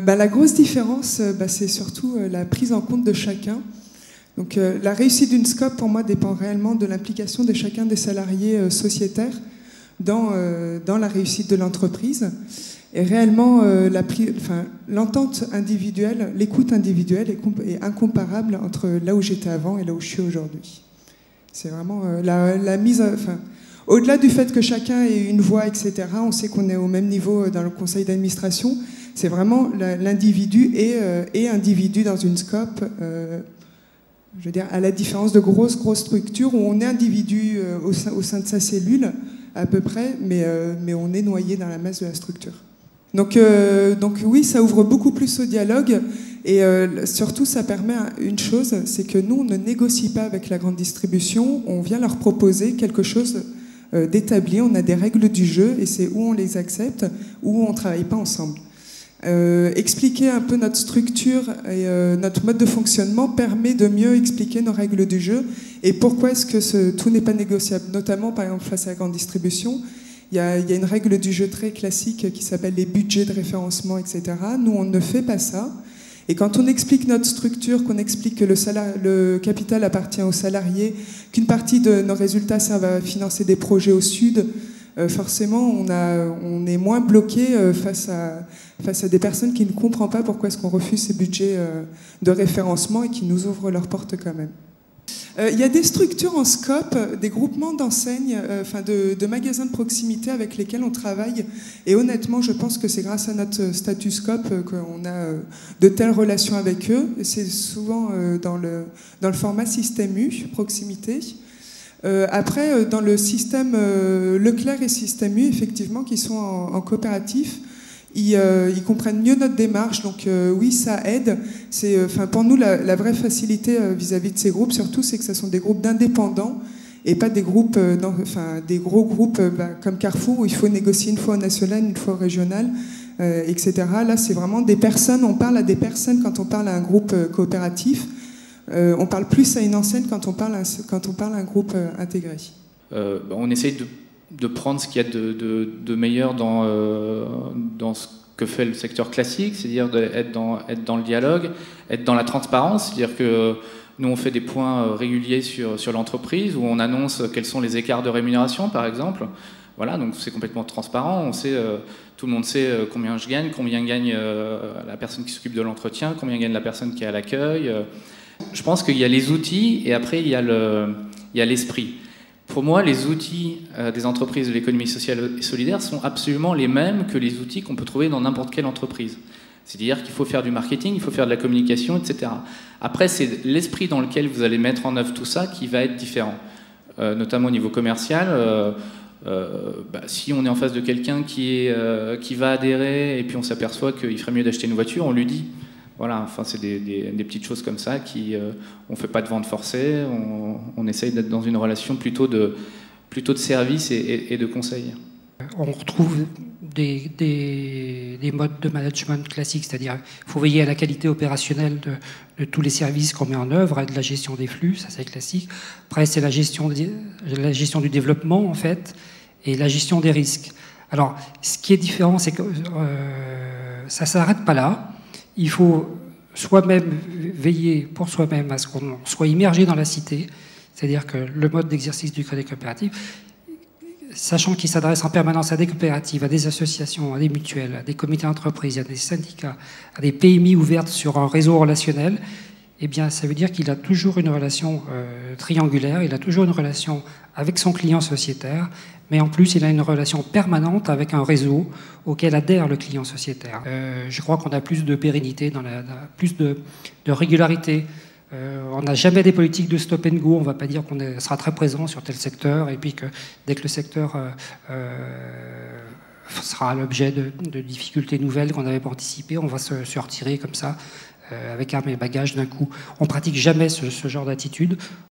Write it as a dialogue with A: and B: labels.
A: La grosse différence, c'est surtout la prise en compte de chacun. Donc, la réussite d'une SCOP, pour moi, dépend réellement de l'implication de chacun des salariés sociétaires dans la réussite de l'entreprise. Et réellement, l'entente individuelle, l'écoute individuelle est incomparable entre là où j'étais avant et là où je suis aujourd'hui. C'est vraiment la mise... Au-delà du fait que chacun ait une voix, etc., on sait qu'on est au même niveau dans le conseil d'administration, c'est vraiment l'individu et individu dans une SCOP, je veux dire, à la différence de grosses structures où on est individu au sein de sa cellule, à peu près, mais on est noyé dans la masse de la structure. Donc oui, ça ouvre beaucoup plus au dialogue et surtout ça permet une chose, c'est que nous on ne négocie pas avec la grande distribution, on vient leur proposer quelque chose d'établi, on a des règles du jeu et c'est où on les accepte, où on ne travaille pas ensemble. Expliquer un peu notre structure et notre mode de fonctionnement permet de mieux expliquer nos règles du jeu et pourquoi est-ce que tout n'est pas négociable, notamment par exemple face à la grande distribution. Il y a une règle du jeu très classique qui s'appelle les budgets de référencement, etc. Nous, on ne fait pas ça. Et quand on explique notre structure, qu'on explique que le capital appartient aux salariés, qu'une partie de nos résultats servent à financer des projets au sud, forcément, on est moins bloqué face à des personnes qui ne comprennent pas pourquoi est-ce qu'on refuse ces budgets de référencement et qui nous ouvrent leurs portes quand même. Il y a des structures en SCOP, des groupements d'enseignes, de magasins de proximité avec lesquels on travaille. Et honnêtement, je pense que c'est grâce à notre statut SCOP qu'on a de telles relations avec eux. C'est souvent dans le format système U, proximité. Après, dans le système Leclerc et système U, effectivement, qui sont en coopératif, ils comprennent mieux notre démarche, donc oui, ça aide. Pour nous, la vraie facilité vis-à-vis de ces groupes, surtout, c'est que ce sont des groupes d'indépendants et pas des groupes, des gros groupes comme Carrefour où il faut négocier une fois au national, une fois au régional, etc. Là, c'est vraiment des personnes. On parle à des personnes quand on parle à un groupe coopératif. On parle plus à une enseigne quand on parle à un groupe intégré.
B: On essaye de prendre ce qu'il y a de meilleur dans ce que fait le secteur classique, c'est-à-dire être dans le dialogue, être dans la transparence, c'est-à-dire que nous on fait des points réguliers sur l'entreprise où on annonce quels sont les écarts de rémunération par exemple. Voilà, donc c'est complètement transparent, tout le monde sait combien je gagne, combien gagne la personne qui s'occupe de l'entretien, combien gagne la personne qui est à l'accueil. Je pense qu'il y a les outils et après il y a l'esprit. Pour moi, les outils des entreprises de l'économie sociale et solidaire sont absolument les mêmes que les outils qu'on peut trouver dans n'importe quelle entreprise. C'est-à-dire qu'il faut faire du marketing, il faut faire de la communication, etc. Après, c'est l'esprit dans lequel vous allez mettre en œuvre tout ça qui va être différent. Notamment au niveau commercial, si on est en face de quelqu'un qui va adhérer et puis on s'aperçoit qu'il ferait mieux d'acheter une voiture, on lui dit. Voilà, enfin, c'est des petites choses comme ça on ne fait pas de vente forcée, on essaye d'être dans une relation plutôt de service et de conseil.
C: On retrouve des modes de management classiques, c'est-à-dire qu'il faut veiller à la qualité opérationnelle de tous les services qu'on met en œuvre, et de la gestion des flux, ça c'est classique. Après, c'est la gestion du développement, en fait, et la gestion des risques. Alors, ce qui est différent, c'est que ça ne s'arrête pas là. Il faut soi-même veiller pour soi-même à ce qu'on soit immergé dans la cité, c'est-à-dire que le mode d'exercice du crédit coopératif, sachant qu'il s'adresse en permanence à des coopératives, à des associations, à des mutuelles, à des comités d'entreprise, à des syndicats, à des PMI ouvertes sur un réseau relationnel, eh bien, ça veut dire qu'il a toujours une relation triangulaire, il a toujours une relation avec son client sociétaire, mais en plus, il a une relation permanente avec un réseau auquel adhère le client sociétaire. Je crois qu'on a plus de pérennité, plus de régularité. On n'a jamais des politiques de stop and go. On ne va pas dire qu'on sera très présent sur tel secteur et puis que dès que le secteur sera l'objet de difficultés nouvelles qu'on n'avait pas anticipées, on va se retirer comme ça avec armes et bagages d'un coup. On ne pratique jamais ce genre d'attitude.